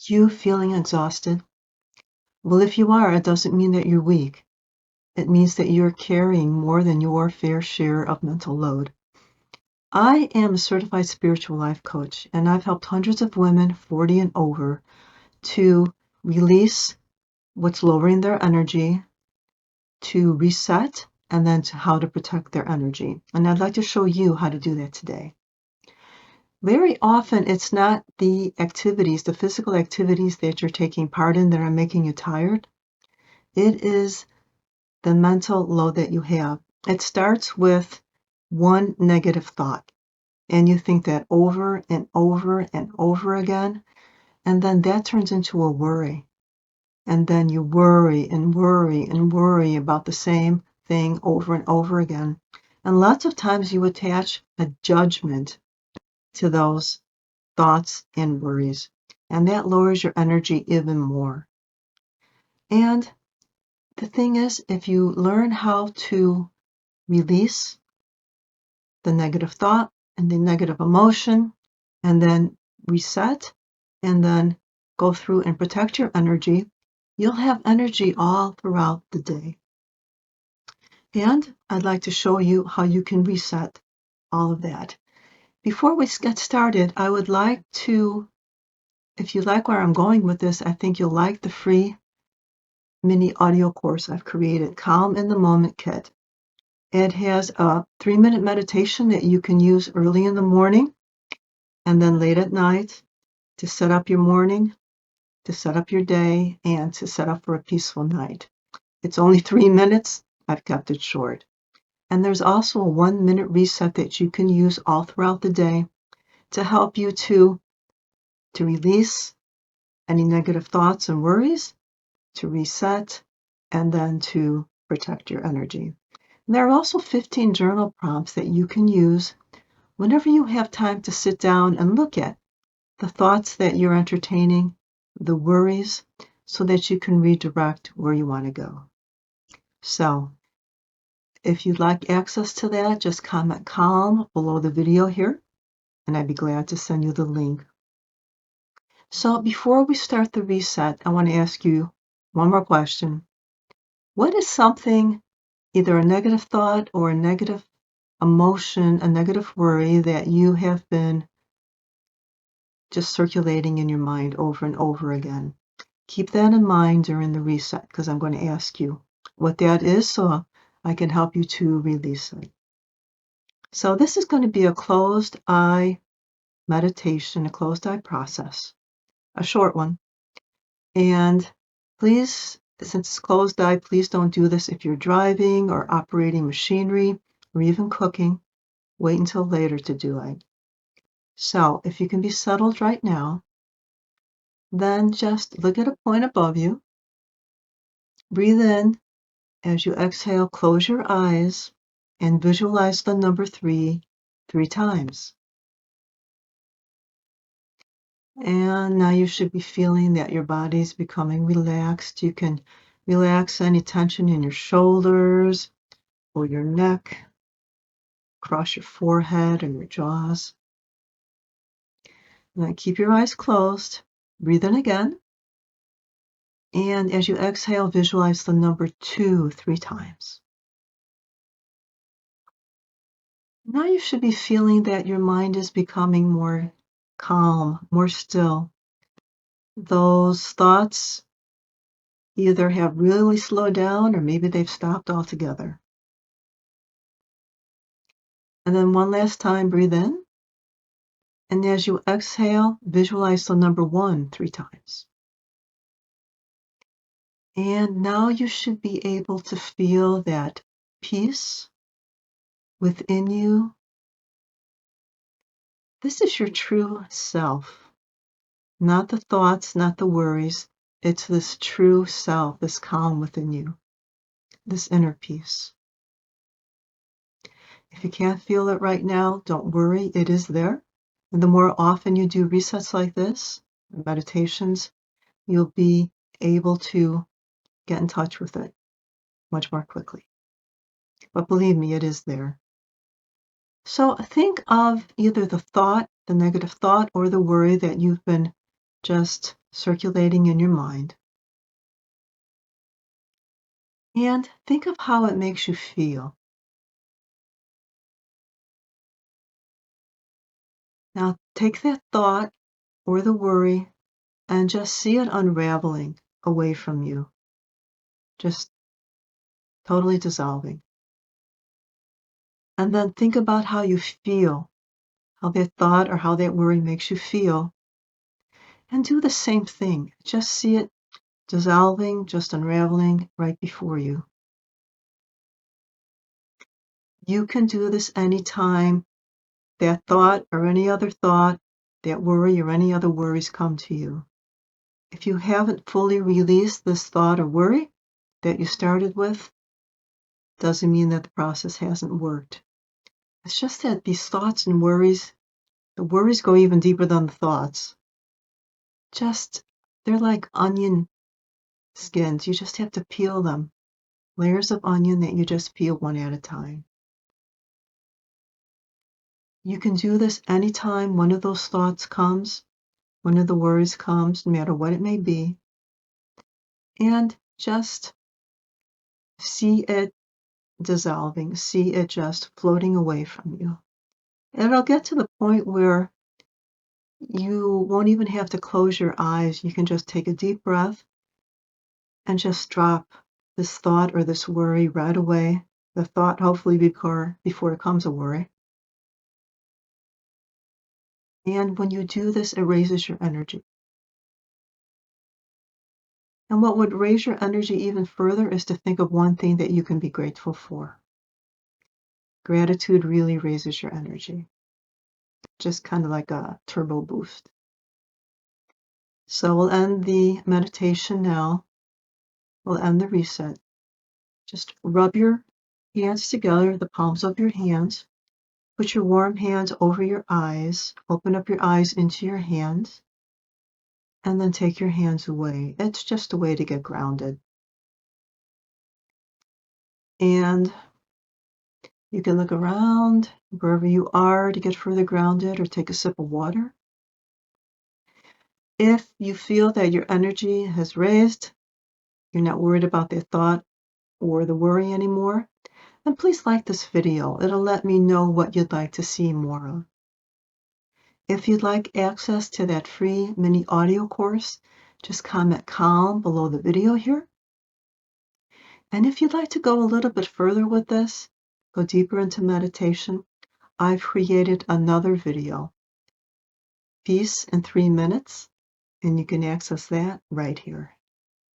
You feeling exhausted? Well, if you are, it doesn't mean that you're weak. It means that you're carrying more than your fair share of mental load. I am a certified spiritual life coach, and I've helped hundreds of women 40 and over to release what's lowering their energy, to reset, and then to how to protect their energy. And I'd like to show you how to do that today. Very often, it's not the activities, the physical activities that you're taking part in that are making you tired. It is the mental load that you have. It starts with one negative thought, and you think that over and over and over again, and then that turns into a worry. And then you worry and worry and worry about the same thing over and over again. And lots of times you attach a judgment to those thoughts and worries, and that lowers your energy even more. And the thing is, if you learn how to release the negative thought and the negative emotion, and then reset, and then go through and protect your energy, you'll have energy all throughout the day. And I'd like to show you how you can reset all of that. Before we get started, I would like to, if you like where I'm going with this, I think you'll like the free mini audio course I've created, Calm in the Moment Kit. It has a 3-minute meditation that you can use early in the morning and then late at night to set up your morning, to set up your day, and to set up for a peaceful night. It's only 3 minutes. I've kept it short. And there's also a 1-minute reset that you can use all throughout the day to help you to release any negative thoughts and worries, to reset, and then to protect your energy. And there are also 15 journal prompts that you can use whenever you have time to sit down and look at the thoughts that you're entertaining, the worries, so that you can redirect where you want to go. So if you'd like access to that, just comment calm below the video here, and I'd be glad to send you the link. So before we start the reset, I want to ask you one more question. What is something, either a negative thought or a negative emotion, a negative worry that you have been just circulating in your mind over and over again? Keep that in mind during the reset, because I'm going to ask you what that is so I can help you to release it. So this is going to be a closed eye meditation, a closed eye process, a short one. And please, since it's closed eye, please don't do this if you're driving or operating machinery or even cooking. Wait until later to do it. So if you can be settled right now, then just look at a point above you. Breathe in. As you exhale, close your eyes and visualize the number 3 times. And now you should be feeling that your body's becoming relaxed. You can relax any tension in your shoulders or your neck, across your forehead or your jaws. Now keep your eyes closed. Breathe in again. And as you exhale, visualize the number 2 3 times. Now you should be feeling that your mind is becoming more calm, more still. Those thoughts either have really slowed down or maybe they've stopped altogether. And then one last time, breathe in. And as you exhale, visualize the number 1 3 times. And now you should be able to feel that peace within you. This is your true self, not the thoughts, not the worries. It's this true self, this calm within you, this inner peace. If you can't feel it right now, don't worry, it is there. And the more often you do resets like this, meditations, you'll be able to get in touch with it much more quickly. But believe me, it is there. So think of either the thought, the negative thought, or the worry that you've been just circulating in your mind. And think of how it makes you feel. Now take that thought or the worry and just see it unraveling away from you, just totally dissolving. And then think about how you feel, how that thought or how that worry makes you feel, and do the same thing. Just see it dissolving, just unraveling right before you. You can do this anytime that thought or any other thought, that worry or any other worries come to you. If you haven't fully released this thought or worry that you started with, doesn't mean that the process hasn't worked. It's just that these thoughts and worries, the worries go even deeper than the thoughts. They're like onion skins. You just have to peel them. Layers of onion that you just peel one at a time. You can do this anytime one of those thoughts comes, one of the worries comes, no matter what it may be, and just see it dissolving, see it just floating away from you. And it'll get to the point where you won't even have to close your eyes. You can just take a deep breath and just drop this thought or this worry right away. The thought, hopefully, before it comes a worry. And when you do this, it raises your energy. And what would raise your energy even further is to think of one thing that you can be grateful for. Gratitude really raises your energy, just kind of like a turbo boost. So we'll end the meditation now. We'll end the reset. Just rub your hands together, the palms of your hands. Put your warm hands over your eyes. Open up your eyes into your hands. And then take your hands away. It's just a way to get grounded. And you can look around wherever you are to get further grounded or take a sip of water. If you feel that your energy has raised, you're not worried about the thought or the worry anymore, then please like this video. It'll let me know what you'd like to see more of. If you'd like access to that free mini audio course, just comment CALM below the video here. And if you'd like to go a little bit further with this, go deeper into meditation, I've created another video, Peace in 3 minutes, and you can access that right here.